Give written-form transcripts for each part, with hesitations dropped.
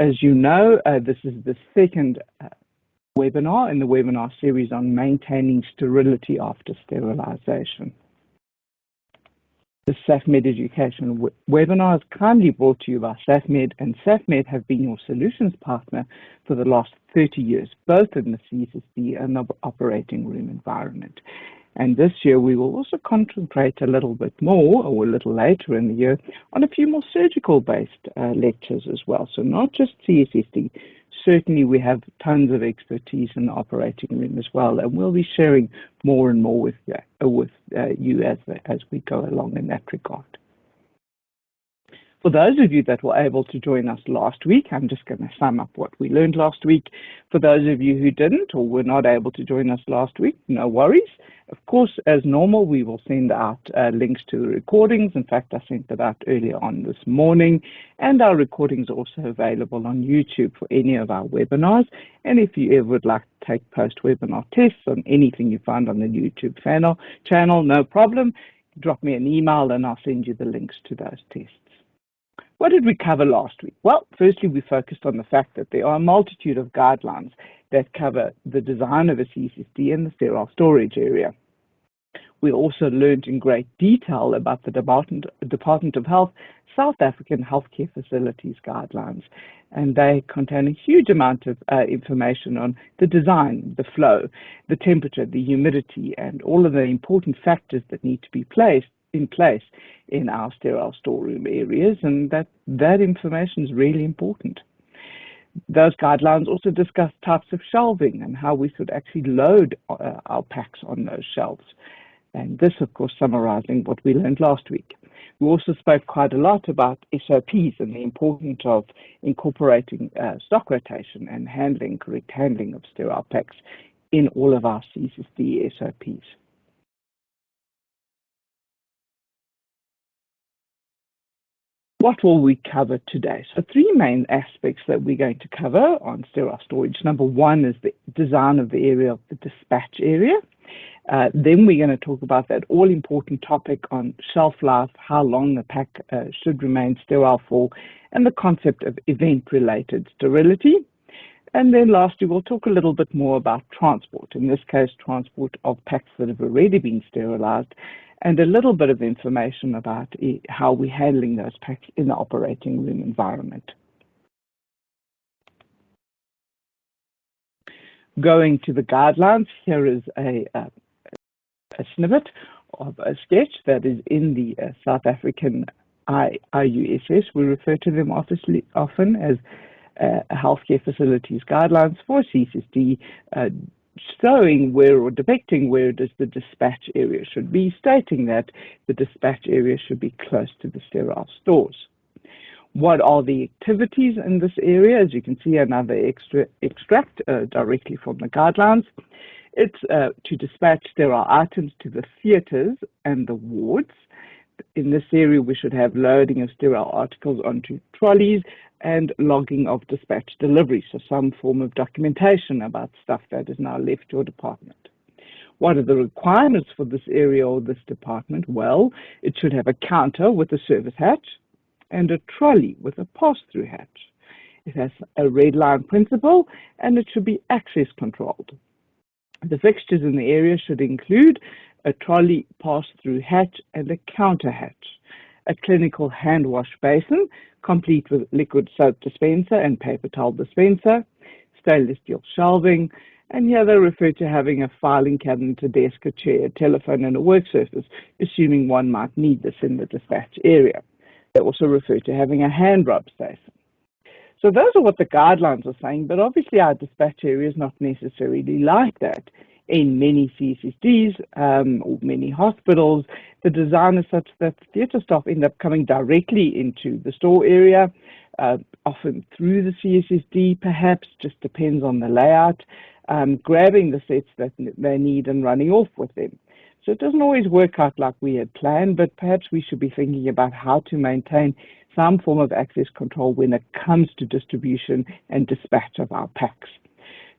As you know, this is the second webinar in the webinar series on maintaining sterility after sterilization. The SafMed Education webinar is kindly brought to you by SafMed, and SafMed have been your solutions partner for the last 30 years, both in the CFSA and the operating room environment. And this year we will also concentrate a little bit more, or a little later in the year, on a few more surgical-based lectures as well. So not just CFSA. Certainly we have tons of expertise in the operating room as well, and we'll be sharing more and more with you as we go along in that regard. For those of you that were able to join us last week, I'm just going to sum up what we learned last week. For those of you who didn't or were not able to join us last week, no worries. Of course, as normal, we will send out links to the recordings. In fact, I sent that out earlier on this morning, and our recordings are also available on YouTube for any of our webinars. And if you ever would like to take post-webinar tests on anything you find on the YouTube channel, no problem. Drop me an email and I'll send you the links to those tests. What did we cover last week? Well, firstly, we focused on the fact that there are a multitude of guidelines that cover the design of a CFSD in the sterile storage area. We also learned in great detail about the Department of Health South African Healthcare Facilities Guidelines, and they contain a huge amount of information on the design, the flow, the temperature, the humidity, and all of the important factors that need to be in place in our sterile storeroom areas, and that information is really important. Those guidelines also discuss types of shelving and how we should actually load our packs on those shelves. And this, of course, summarizing what we learned last week. We also spoke quite a lot about SOPs and the importance of incorporating stock rotation and correct handling of sterile packs in all of our CFSD SOPs. What will we cover today? So three main aspects that we're going to cover on sterile storage. Number one is the design of the area of the dispatch area. Then we're going to talk about that all-important topic on shelf life, how long the pack should remain sterile for, and the concept of event-related sterility. And then lastly, we'll talk a little bit more about transport, in this case, transport of packs that have already been sterilized, and a little bit of information about how we're handling those packs in the operating room environment. Going to the guidelines, here is a snippet of a sketch that is in the South African IUSS. We refer to them often as healthcare facilities guidelines for CFSD, showing where or depicting where does the dispatch area should be, stating that the dispatch area should be close to the sterile stores. What are the activities in this area? As you can see, another extract directly from the guidelines. It's to dispatch sterile items to the theatres and the wards. In this area, we should have loading of sterile articles onto trolleys and logging of dispatch delivery, so some form of documentation about stuff that is now left your department. What are the requirements for this area or this department? Well, it should have a counter with a service hatch and a trolley with a pass-through hatch. It has a red line principle and it should be access controlled. The fixtures in the area should include a trolley pass-through hatch and a counter hatch, a clinical hand wash basin, complete with liquid soap dispenser and paper towel dispenser, stainless steel shelving, and here they refer to having a filing cabinet, a desk, a chair, a telephone, and a work surface, assuming one might need this in the dispatch area. They also refer to having a hand rub station. So those are what the guidelines are saying, but obviously our dispatch area is not necessarily like that. In many CFSDs or many hospitals, the design is such that theatre staff end up coming directly into the store area, often through the CFSD, perhaps, just depends on the layout, grabbing the sets that they need and running off with them. So it doesn't always work out like we had planned, but perhaps we should be thinking about how to maintain some form of access control when it comes to distribution and dispatch of our packs.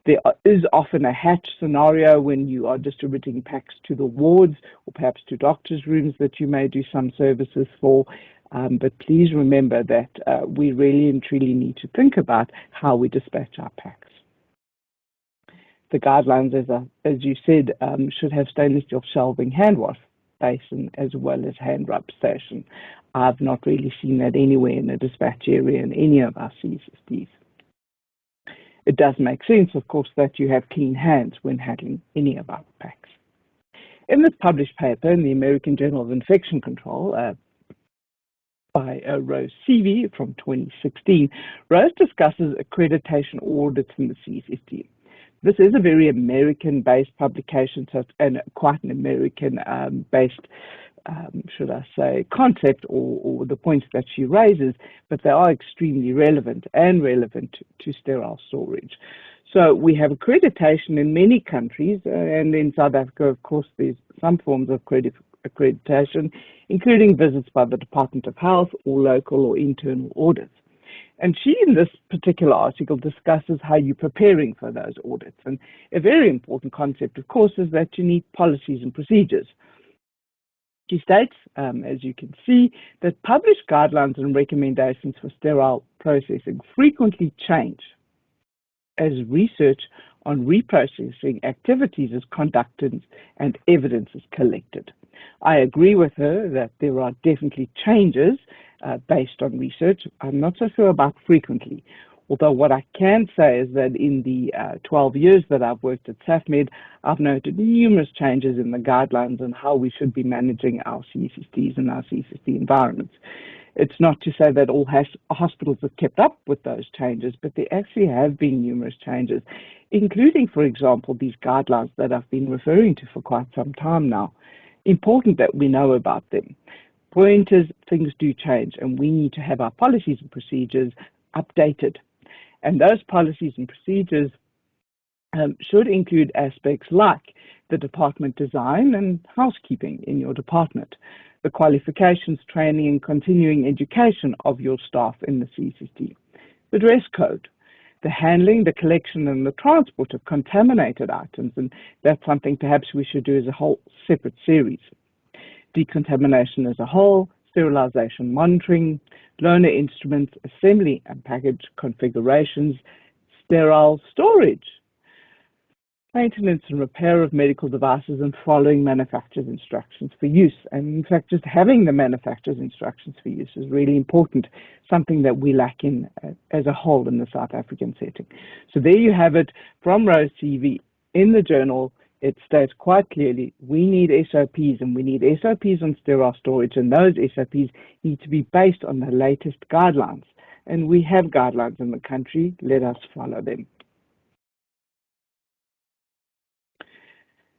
There is often a hatch scenario when you are distributing packs to the wards or perhaps to doctors' rooms that you may do some services for. But please remember that we really and truly need to think about how we dispatch our packs. The guidelines, as you said, should have stainless steel shelving, hand wash basin, as well as hand rub station. I've not really seen that anywhere in the dispatch area in any of our CSSDs. It does make sense, of course, that you have clean hands when handling any of our packs. In this published paper in the American Journal of Infection Control by Rose Seavey from 2016, Rose discusses accreditation audits in the CSSD. This is a very American-based publication, and quite an American-based, should I say, concept or the points that she raises, but they are extremely relevant to sterile storage. So we have accreditation in many countries, and in South Africa, of course, there's some forms of accreditation, including visits by the Department of Health or local or internal audits. And she, in this particular article, discusses how you're preparing for those audits. And a very important concept, of course, is that you need policies and procedures. She states, as you can see, that published guidelines and recommendations for sterile processing frequently change as research on reprocessing activities is conducted and evidence is collected. I agree with her that there are definitely changes based on research. I'm not so sure about frequently, although what I can say is that in the 12 years that I've worked at SafMed, I've noted numerous changes in the guidelines on how we should be managing our CSSDs and our CSSD environments. It's not to say that all hospitals have kept up with those changes, but there actually have been numerous changes, including, for example, these guidelines that I've been referring to for quite some time now. Important that we know about them. Point is, things do change, and we need to have our policies and procedures updated. And those policies and procedures should include aspects like the department design and housekeeping in your department, the qualifications, training, and continuing education of your staff in the CSSD, the dress code, the handling, the collection, and the transport of contaminated items, and that's something perhaps we should do as a whole separate series. Decontamination as a whole, sterilization monitoring, loaner instruments, assembly and package configurations, sterile storage, maintenance and repair of medical devices, and following manufacturer's instructions for use. And in fact, just having the manufacturer's instructions for use is really important, something that we lack in as a whole in the South African setting. So there you have it from Rose TV in the journal. It states quite clearly, we need SOPs, and we need SOPs on sterile storage, and those SOPs need to be based on the latest guidelines. And we have guidelines in the country, let us follow them.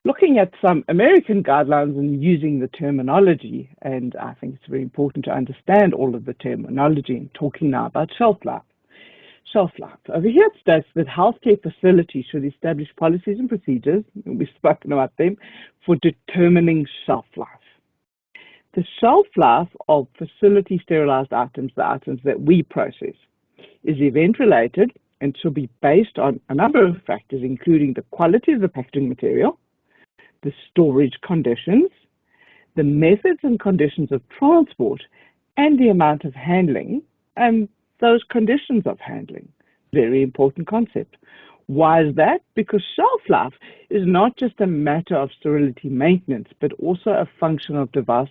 Looking at some American guidelines and using the terminology, and I think it's very important to understand all of the terminology and talking now about shelf life. Shelf life. Over here it states that healthcare facilities should establish policies and procedures, and we've spoken about them, for determining shelf life. The shelf life of facility sterilized items, the items that we process, is event related and should be based on a number of factors, including the quality of the packaging material, the storage conditions, the methods and conditions of transport, and the amount of handling, and those conditions of handling. Very important concept. Why is that? Because shelf life is not just a matter of sterility maintenance, but also a function of device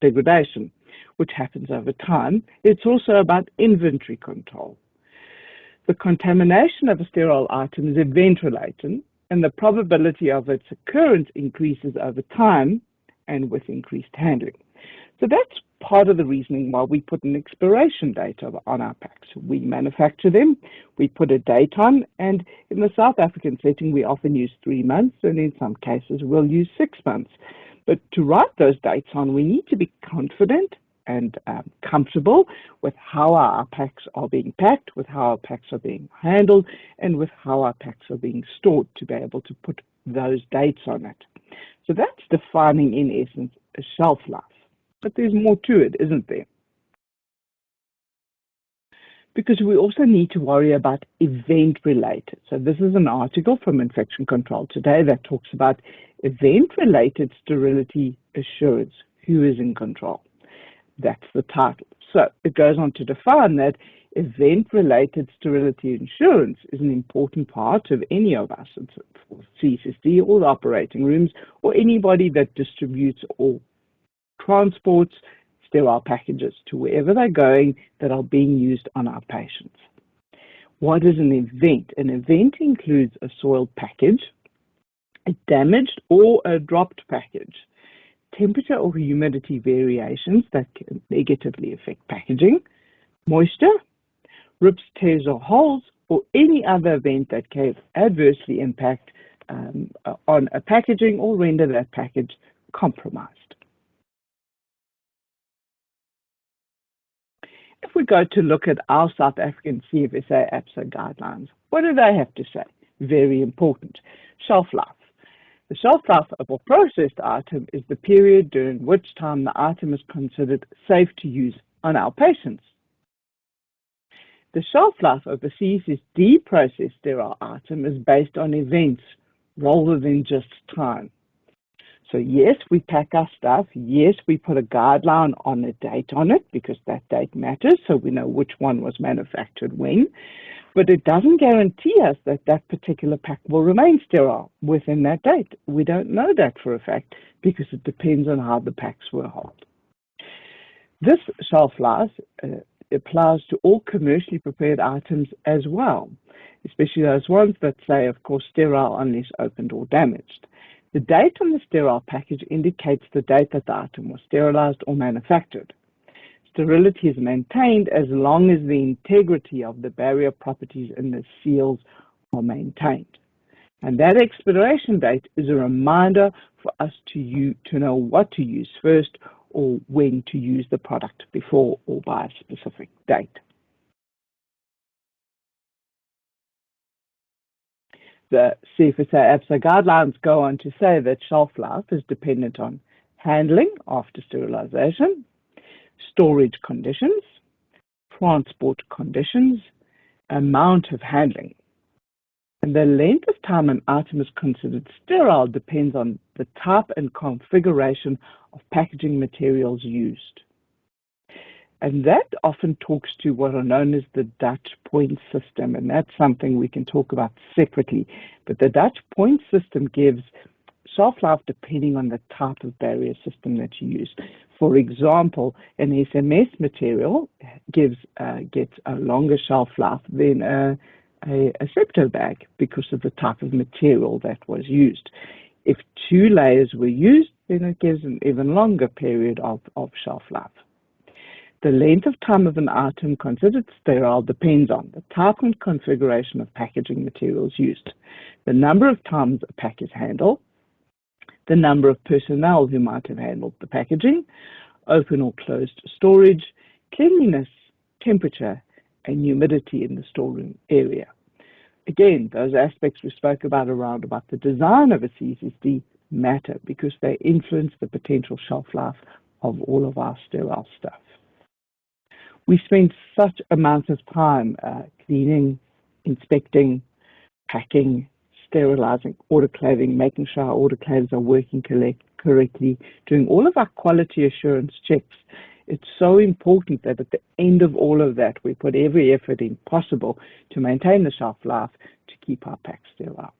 degradation, which happens over time. It's also about inventory control. The contamination of a sterile item is event-related, and the probability of its occurrence increases over time and with increased handling. So that's part of the reasoning why we put an expiration date on our packs. We manufacture them, we put a date on, and in the South African setting, we often use 3 months, and in some cases, we'll use 6 months. But to write those dates on, we need to be confident and comfortable with how our packs are being packed, with how our packs are being handled, and with how our packs are being stored to be able to put those dates on it. So that's defining, in essence, a shelf life. But there's more to it, isn't there? Because we also need to worry about event-related. So this is an article from Infection Control Today that talks about event-related sterility assurance. Who is in control? That's the title. So it goes on to define that event-related sterility insurance is an important part of any of us, for CFSD or the operating rooms, or anybody that distributes or transports sterile packages to wherever they're going that are being used on our patients. What is an event? An event includes a soiled package, a damaged or a dropped package, temperature or humidity variations that can negatively affect packaging, moisture, rips, tears, or holes, or any other event that can adversely impact on a packaging or render that package compromised. If we go to look at our South African CFSA APPSA guidelines, what do they have to say? Very important. Shelf life. The shelf life of a processed item is the period during which time the item is considered safe to use on our patients. The shelf life of a CFSD processed sterile item is based on events rather than just time. So yes, we pack our stuff. Yes, we put a guideline on a date on it because that date matters, so we know which one was manufactured when. But it doesn't guarantee us that that particular pack will remain sterile within that date. We don't know that for a fact because it depends on how the packs were held. This shelf life applies to all commercially prepared items as well, especially those ones that say, of course, sterile unless opened or damaged. The date on the sterile package indicates the date that the item was sterilized or manufactured. Sterility is maintained as long as the integrity of the barrier properties in the seals are maintained. And that expiration date is a reminder for us to know what to use first or when to use the product before or by a specific date. The CFSA APPSA guidelines go on to say that shelf life is dependent on handling after sterilization, storage conditions, transport conditions, amount of handling. And the length of time an item is considered sterile depends on the type and configuration of packaging materials used. And that often talks to what are known as the Dutch point system, and that's something we can talk about separately. But the Dutch point system gives shelf life depending on the type of barrier system that you use. For example, an SMS material gets a longer shelf life than a septo bag because of the type of material that was used. If 2 layers were used, then it gives an even longer period of shelf life. The length of time of an item considered sterile depends on the type and configuration of packaging materials used, the number of times a pack is handled, the number of personnel who might have handled the packaging, open or closed storage, cleanliness, temperature, and humidity in the storeroom area. Again, those aspects we spoke about about the design of a CFSD matter because they influence the potential shelf life of all of our sterile stuff. We spend such amounts of time cleaning, inspecting, packing, sterilizing, autoclaving, making sure our autoclaves are working correctly, doing all of our quality assurance checks. It's so important that at the end of all of that, we put every effort in possible to maintain the shelf life to keep our packs sterile.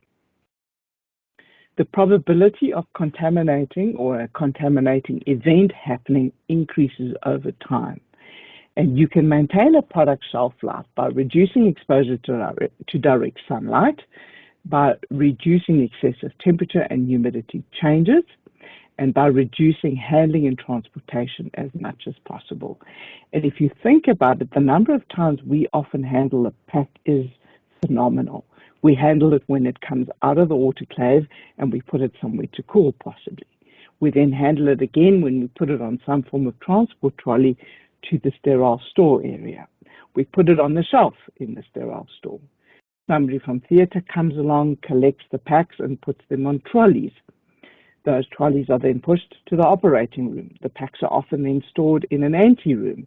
The probability of contaminating or a contaminating event happening increases over time. And you can maintain a product shelf life by reducing exposure to direct sunlight, by reducing excessive temperature and humidity changes, and by reducing handling and transportation as much as possible. And if you think about it, the number of times we often handle a pack is phenomenal. We handle it when it comes out of the autoclave and we put it somewhere to cool, possibly. We then handle it again when we put it on some form of transport trolley to the sterile store area. We put it on the shelf in the sterile store. Somebody from theatre comes along, collects the packs and puts them on trolleys. Those trolleys are then pushed to the operating room. The packs are often then stored in an ante-room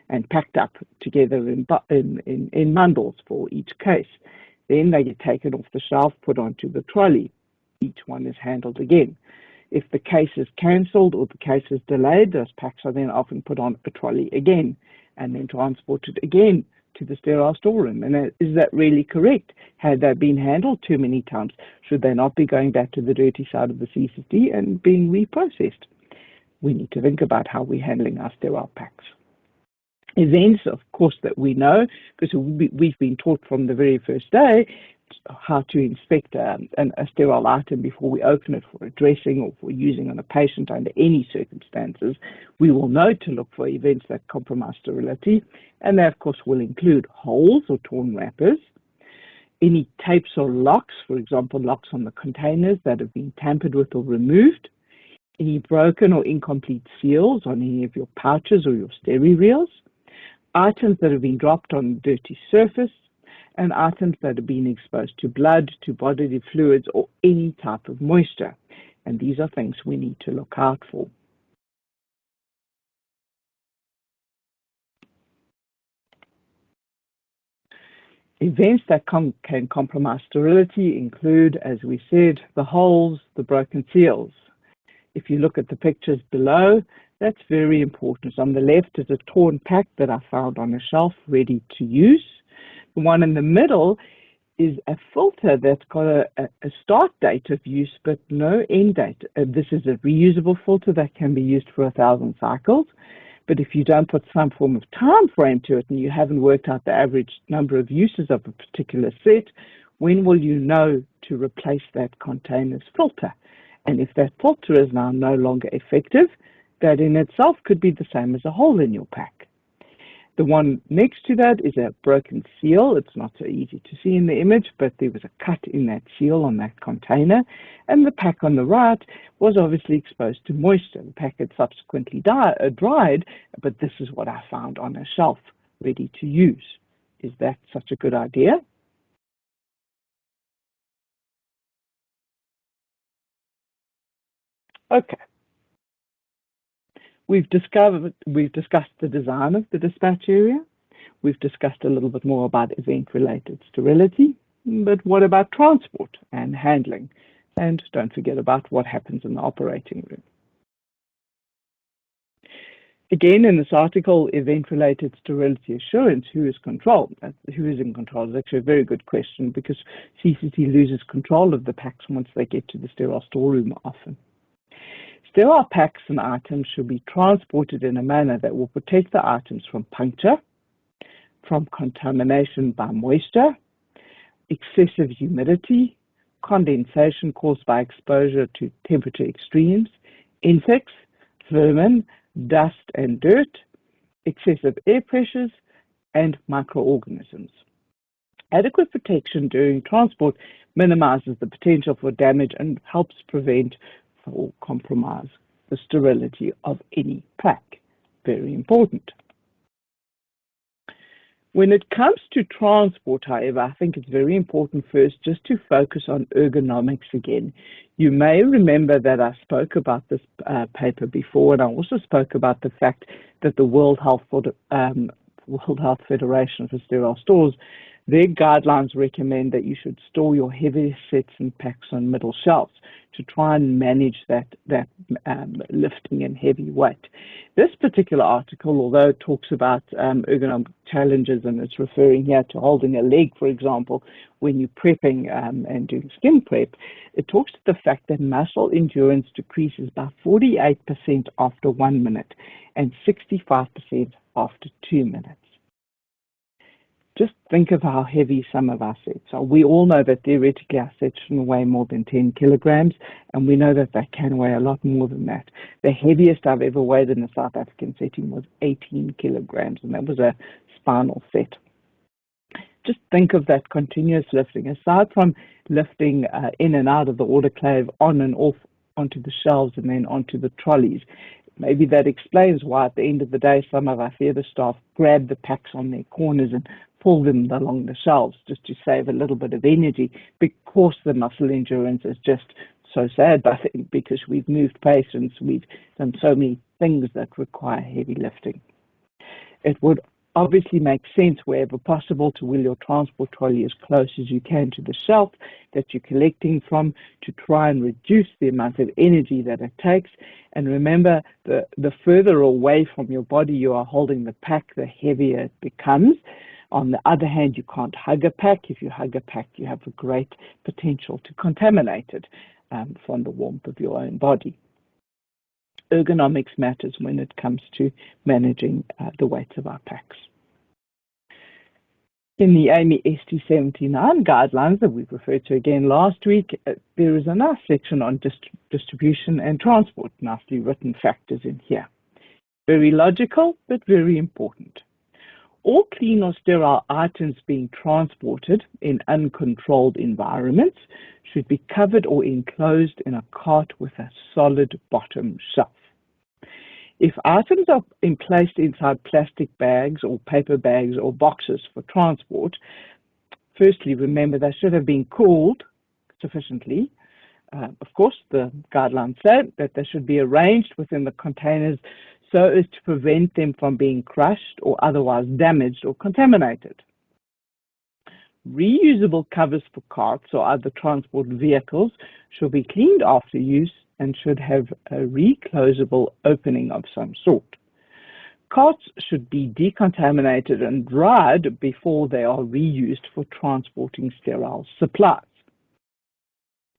and packed up together in bundles for each case. Then they get taken off the shelf, put onto the trolley. Each one is handled again. If the case is cancelled or the case is delayed, those packs are then often put on a trolley again and then transported again to the sterile storeroom. And is that really correct? Had they been handled too many times? Should they not be going back to the dirty side of the CFSA and being reprocessed? We need to think about how we're handling our sterile packs. Events, of course, that we know, because we've been taught from the very first day how to inspect a sterile item before we open it for a dressing or for using on a patient under any circumstances. We will know to look for events that compromise sterility, and they, of course, will include holes or torn wrappers, any tapes or locks, for example, locks on the containers that have been tampered with or removed, any broken or incomplete seals on any of your pouches or your steri reels, items that have been dropped on a dirty surface, and items that have been exposed to blood, to bodily fluids, or any type of moisture. And these are things we need to look out for. Events that can compromise sterility include, as we said, the holes, the broken seals. If you look at the pictures below, that's very important. On the left is a torn pack that I found on a shelf ready to use. The one in the middle is a filter that's got a start date of use but no end date. This is a reusable filter that can be used for 1,000 cycles. But if you don't put some form of time frame to it and you haven't worked out the average number of uses of a particular set, when will you know to replace that container's filter? And if that filter is now no longer effective, that in itself could be the same as a hole in your pack. The one next to that is a broken seal. It's not so easy to see in the image, but there was a cut in that seal on that container. And the pack on the right was obviously exposed to moisture. The pack had subsequently dried, but this is what I found on a shelf ready to use. Is that such a good idea? Okay. We've discussed the design of the dispatch area. We've discussed a little bit more about event-related sterility, but what about transport and handling? And don't forget about what happens in the operating room. Again, in this article, event-related sterility assurance, who is in control is actually a very good question, because CFSA loses control of the packs once they get to the sterile storeroom often. Sterile packs and items should be transported in a manner that will protect the items from puncture, from contamination by moisture, excessive humidity, condensation caused by exposure to temperature extremes, insects, vermin, dust and dirt, excessive air pressures, and microorganisms. Adequate protection during transport minimizes the potential for damage and helps prevent or compromise the sterility of any pack. Very important. When it comes to transport, however, I think it's very important first just to focus on ergonomics again. You may remember that I spoke about this paper before, and I also spoke about the fact that the World Health Federation for Sterile Stores, their guidelines recommend that you should store your heavier sets and packs on middle shelves to try and manage that lifting and heavy weight. This particular article, although it talks about ergonomic challenges, and it's referring here to holding a leg, for example, when you're prepping and doing skin prep, it talks to the fact that muscle endurance decreases by 48% after 1 minute and 65% after 2 minutes. Just think of how heavy some of our sets are. We all know that theoretically our sets shouldn't weigh more than 10 kilograms, and we know that they can weigh a lot more than that. The heaviest I've ever weighed in a South African setting was 18 kilograms, and that was a spinal set. Just think of that continuous lifting. Aside from lifting in and out of the autoclave, on and off onto the shelves and then onto the trolleys, maybe that explains why at the end of the day some of our theatre staff grab the packs on their corners and pull them along the shelves just to save a little bit of energy, because the muscle endurance is just so sad, but because we've moved patients, we've done so many things that require heavy lifting. It would obviously makes sense wherever possible to wheel your transport trolley as close as you can to the shelf that you're collecting from to try and reduce the amount of energy that it takes. And remember, the further away from your body you are holding the pack, the heavier it becomes. On the other hand, you can't hug a pack. If you hug a pack, you have a great potential to contaminate it from the warmth of your own body. Ergonomics matters when it comes to managing the weights of our packs. In the AAMI ST79 guidelines that we referred to again last week, there is a nice section on distribution and transport, nicely written factors in here. Very logical, but very important. All clean or sterile items being transported in uncontrolled environments should be covered or enclosed in a cart with a solid bottom shelf. If items are placed inside plastic bags or paper bags or boxes for transport, firstly, remember they should have been cooled sufficiently. Of course, the guidelines say that they should be arranged within the containers so as to prevent them from being crushed or otherwise damaged or contaminated. Reusable covers for carts or other transport vehicles should be cleaned after use and should have a reclosable opening of some sort. Carts should be decontaminated and dried before they are reused for transporting sterile supplies.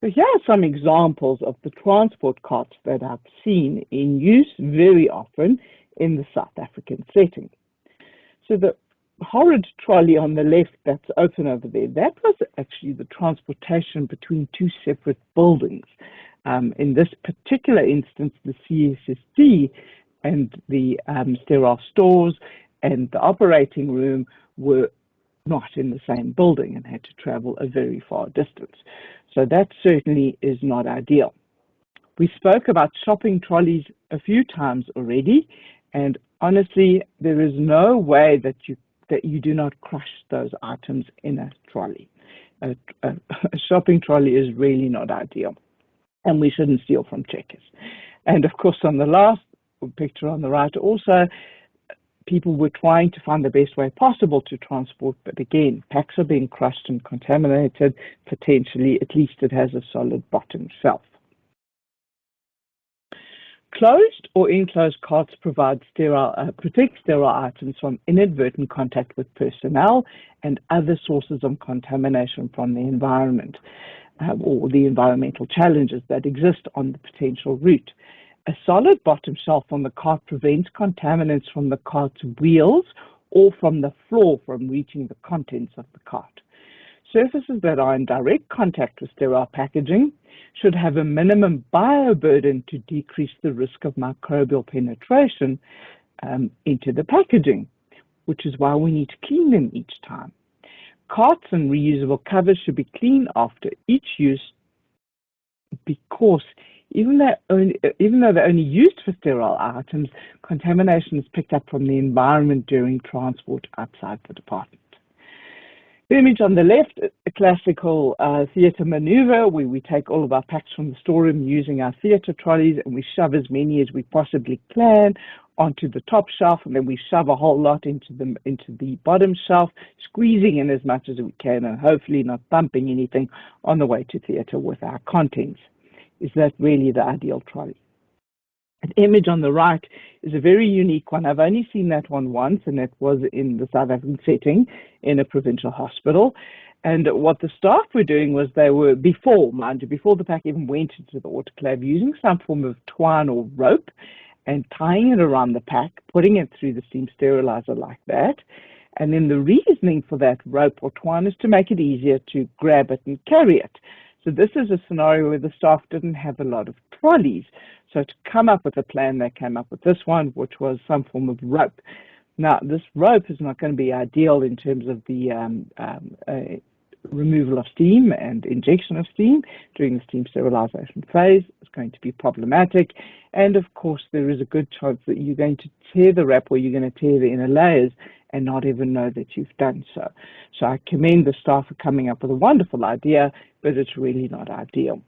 So here are some examples of the transport carts that I've seen in use very often in the South African setting. So the horrid trolley on the left that's open over there, that was actually the transportation between two separate buildings. In this particular instance, the CSSD and the sterile stores and the operating room were not in the same building and had to travel a very far distance. So that certainly is not ideal. We spoke about shopping trolleys a few times already, and honestly, there is no way that you do not crush those items in a trolley. A shopping trolley is really not ideal, and we shouldn't steal from checkers. And of course, on the last picture on the right also, people were trying to find the best way possible to transport, but again, packs are being crushed and contaminated, potentially, at least it has a solid bottom shelf. Closed or enclosed carts provide protect sterile items from inadvertent contact with personnel and other sources of contamination from the environment or the environmental challenges that exist on the potential route. A solid bottom shelf on the cart prevents contaminants from the cart's wheels or from the floor from reaching the contents of the cart. Surfaces that are in direct contact with sterile packaging should have a minimum bioburden to decrease the risk of microbial penetration into the packaging, which is why we need to clean them each time. Carts and reusable covers should be cleaned after each use because even though they're only used for sterile items, contamination is picked up from the environment during transport outside the department. The image on the left, a classical theatre maneuver where we take all of our packs from the storeroom using our theatre trolleys and we shove as many as we possibly can onto the top shelf, and then we shove a whole lot into the bottom shelf, squeezing in as much as we can and hopefully not bumping anything on the way to theatre with our contents. Is that really the ideal trolley? An image on the right is a very unique one. I've only seen that one once, and that was in the South African setting in a provincial hospital. And what the staff were doing was they were, before the pack even went into the autoclave, using some form of twine or rope and tying it around the pack, putting it through the steam sterilizer like that. And then the reasoning for that rope or twine is to make it easier to grab it and carry it. So this is a scenario where the staff didn't have a lot of trolleys. So to come up with a plan, they came up with this one, which was some form of rope. Now, this rope is not going to be ideal in terms of the removal of steam and injection of steam during the steam sterilization phase. It's going to be problematic. And of course, there is a good chance that you're going to tear the wrap or you're going to tear the inner layers and not even know that you've done so. So I commend the staff for coming up with a wonderful idea, but it's really not ideal.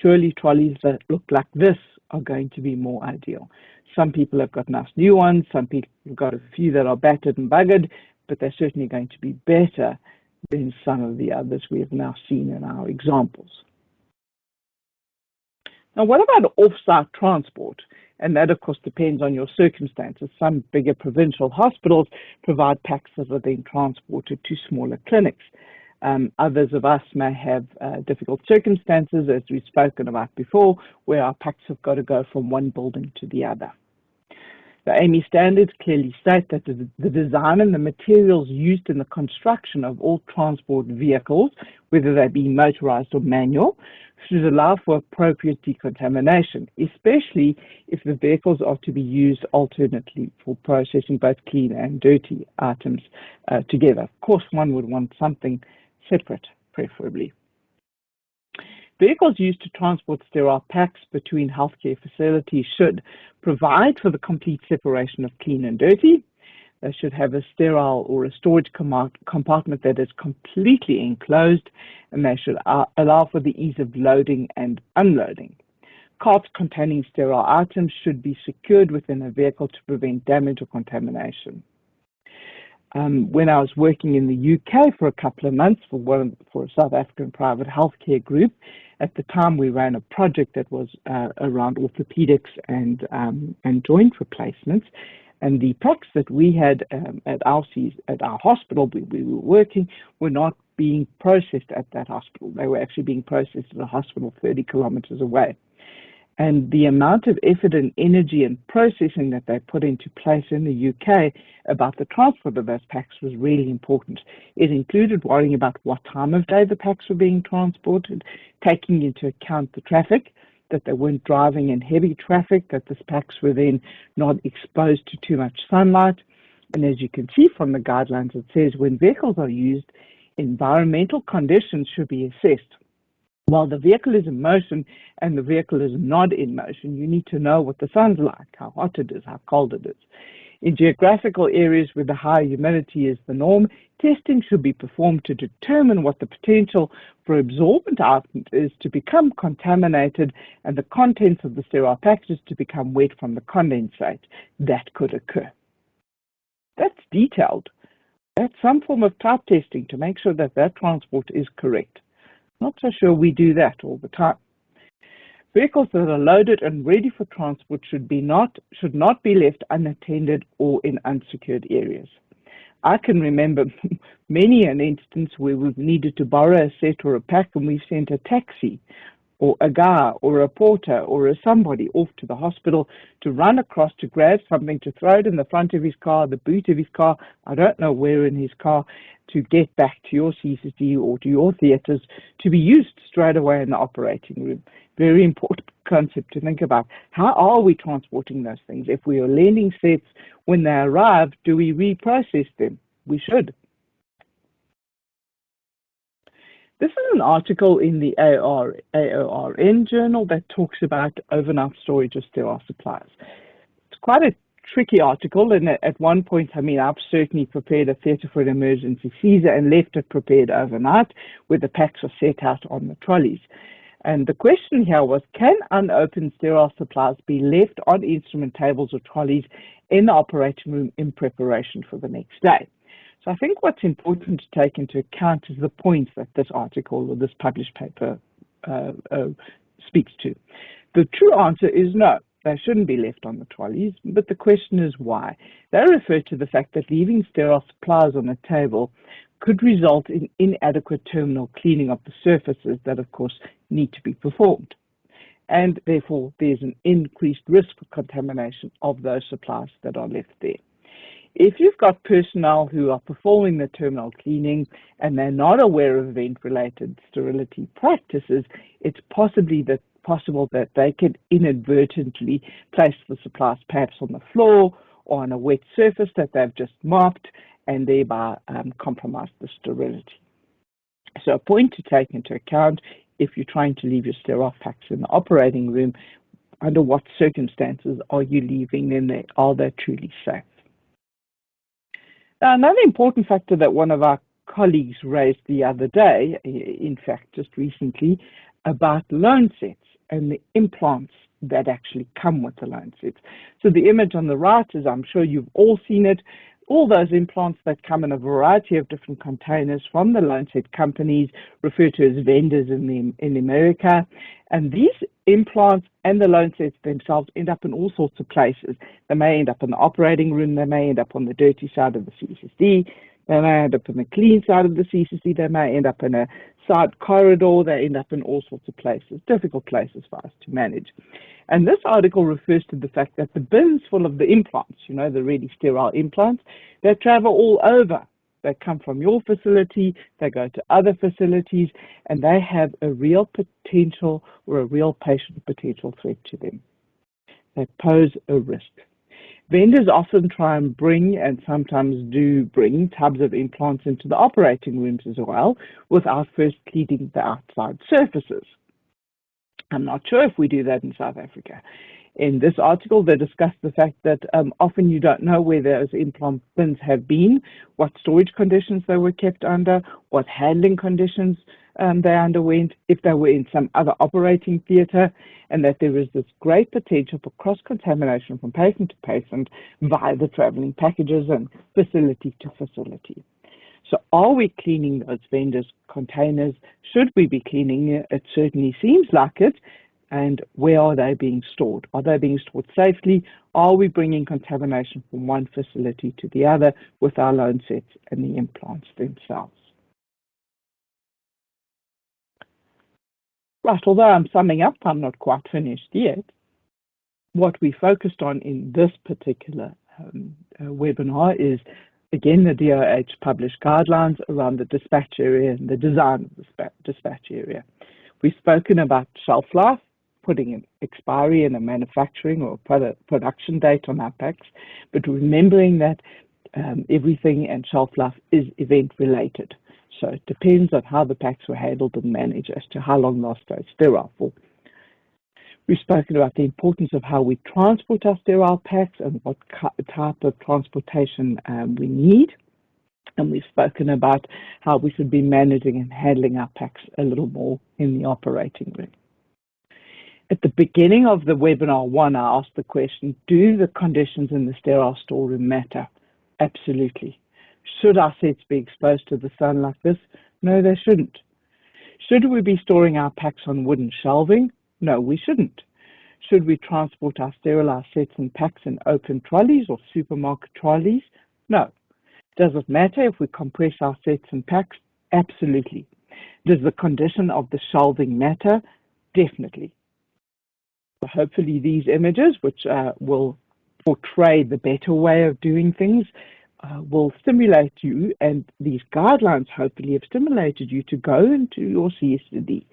Surely trolleys that look like this are going to be more ideal. Some people have got nice new ones, some people have got a few that are battered and buggered, but they're certainly going to be better than some of the others we have now seen in our examples. Now, what about off-site transport? And that, of course, depends on your circumstances. Some bigger provincial hospitals provide packs that are then transported to smaller clinics. Others of us may have difficult circumstances, as we've spoken about before, where our packs have got to go from one building to the other. The AAMI standards clearly state that the design and the materials used in the construction of all transport vehicles, whether they be motorized or manual, should allow for appropriate decontamination, especially if the vehicles are to be used alternately for processing both clean and dirty items together. Of course, one would want something separate, preferably. Vehicles used to transport sterile packs between healthcare facilities should provide for the complete separation of clean and dirty. They should have a sterile or a storage compartment that is completely enclosed, and they should allow for the ease of loading and unloading. Carts containing sterile items should be secured within a vehicle to prevent damage or contamination. When I was working in the UK for a couple of months for a South African private healthcare group, at the time we ran a project that was around orthopedics and joint replacements. And the packs that we had at our hospital we were working were not being processed at that hospital. They were actually being processed at a hospital 30 kilometers away. And the amount of effort and energy and processing that they put into place in the UK about the transport of those packs was really important. It included worrying about what time of day the packs were being transported, taking into account the traffic, that they weren't driving in heavy traffic, that the packs were then not exposed to too much sunlight. And as you can see from the guidelines, it says when vehicles are used, environmental conditions should be assessed. While the vehicle is in motion and the vehicle is not in motion, you need to know what the sun's like, how hot it is, how cold it is. In geographical areas where the high humidity is the norm, testing should be performed to determine what the potential for absorbent items is to become contaminated and the contents of the sterile packages to become wet from the condensate that could occur. That's detailed. That's some form of type testing to make sure that that transport is correct. Not so sure we do that all the time. Vehicles that are loaded and ready for transport should not be left unattended or in unsecured areas. I can remember many an instance where we've needed to borrow a set or a pack and we've sent a taxi or a guy or a porter or a somebody off to the hospital to run across to grab something, to throw it in the front of his car, the boot of his car, I don't know where in his car, to get back to your CCT or to your theatres to be used straight away in the operating room. Very important concept to think about. How are we transporting those things? If we are lending sets, when they arrive, do we reprocess them? We should. This is an article in the AORN journal that talks about overnight storage of sterile supplies. It's quite a tricky article, and at one point, I mean, I've certainly prepared a theatre for an emergency Caesar and left it prepared overnight where the packs are set out on the trolleys. And the question here was, can unopened sterile supplies be left on instrument tables or trolleys in the operating room in preparation for the next day? So I think what's important to take into account is the points that this article or this published paper speaks to. The true answer is no. They shouldn't be left on the trolleys, but the question is why. They refer to the fact that leaving sterile supplies on a table could result in inadequate terminal cleaning of the surfaces that, of course, need to be performed. And therefore, there's an increased risk for contamination of those supplies that are left there. If you've got personnel who are performing the terminal cleaning and they're not aware of event-related sterility practices, it's possible that they could inadvertently place the supplies perhaps on the floor or on a wet surface that they've just mopped and thereby compromise the sterility. So a point to take into account if you're trying to leave your sterile packs in the operating room, under what circumstances are you leaving them there? Are they truly safe? Now, another important factor that one of our colleagues raised the other day, in fact, just recently, about loan sets and the implants that actually come with the loan sets. So the image on the right is, I'm sure you've all seen it, all those implants that come in a variety of different containers from the loan set companies, referred to as vendors in America. And these implants and the loan sets themselves end up in all sorts of places. They may end up in the operating room, they may end up on the dirty side of the CCC, they may end up in the clean side of the CCC, they may end up in a side corridor, they end up in all sorts of places, difficult places for us to manage. And this article refers to the fact that the bins full of the implants, you know, the really sterile implants, they travel all over. They come from your facility, they go to other facilities, and they have a real potential or a real patient potential threat to them. They pose a risk. Vendors often try and bring, and sometimes do bring, tubs of implants into the operating rooms as well, without first cleaning the outside surfaces. I'm not sure if we do that in South Africa. In this article, they discuss the fact that often you don't know where those implant bins have been, what storage conditions they were kept under, what handling conditions they underwent, if they were in some other operating theatre, and that there is this great potential for cross-contamination from patient to patient via the travelling packages and facility to facility. So are we cleaning those vendors' containers? Should we be cleaning it? It certainly seems like it. And where are they being stored? Are they being stored safely? Are we bringing contamination from one facility to the other with our loan sets and the implants themselves? Right, although I'm summing up, I'm not quite finished yet. What we focused on in this particular webinar is, again, the DOH published guidelines around the dispatch area and the design of the dispatch area. We've spoken about shelf life, putting an expiry and a manufacturing or production date on our packs, but remembering that everything and shelf life is event related. So it depends on how the packs were handled and managed as to how long they'll stay sterile for. We've spoken about the importance of how we transport our sterile packs and what type of transportation we need. And we've spoken about how we should be managing and handling our packs a little more in the operating room. At the beginning of the webinar one, I asked the question, do the conditions in the sterile storeroom matter? Absolutely. Should our sets be exposed to the sun like this? No, they shouldn't. Should we be storing our packs on wooden shelving? No, we shouldn't. Should we transport our sterilized sets and packs in open trolleys or supermarket trolleys? No. Does it matter if we compress our sets and packs? Absolutely. Does the condition of the shelving matter? Definitely. So hopefully these images, which will portray the better way of doing things, will stimulate you, and these guidelines hopefully have stimulated you to go into your CSD.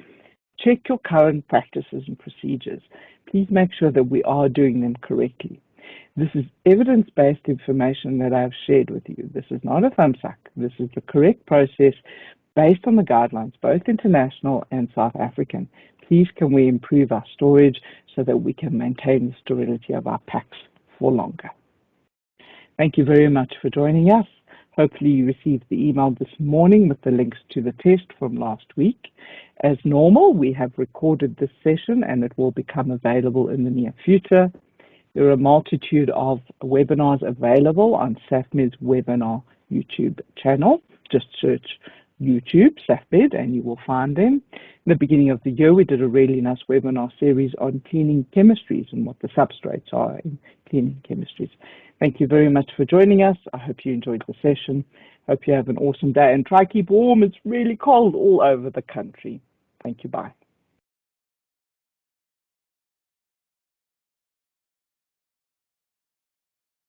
Check your current practices and procedures. Please make sure that we are doing them correctly. This is evidence-based information that I've shared with you. This is not a thumbsuck. This is the correct process based on the guidelines, both international and South African. Please can we improve our storage so that we can maintain the sterility of our packs for longer. Thank you very much for joining us. Hopefully you received the email this morning with the links to the test from last week. As normal, we have recorded this session and it will become available in the near future. There are a multitude of webinars available on SafMed's webinar YouTube channel. Just search YouTube, SafMed, and you will find them. In the beginning of the year, we did a really nice webinar series on cleaning chemistries and what the substrates are in cleaning chemistries. Thank you very much for joining us. I hope you enjoyed the session. Hope you have an awesome day and try keep warm. It's really cold all over the country. Thank you. Bye.